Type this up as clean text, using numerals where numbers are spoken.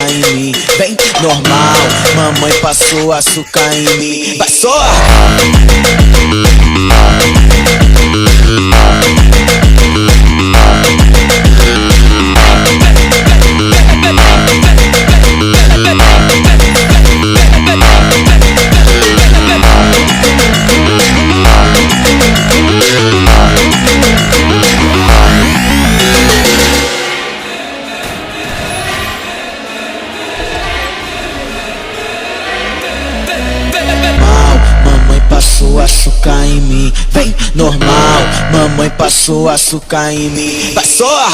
em mim. Vem, normal, mamãe passou açúcar em mim. Vai só! Passou açúcar em mim, vem normal, mamãe passou açúcar em mim. Vai só!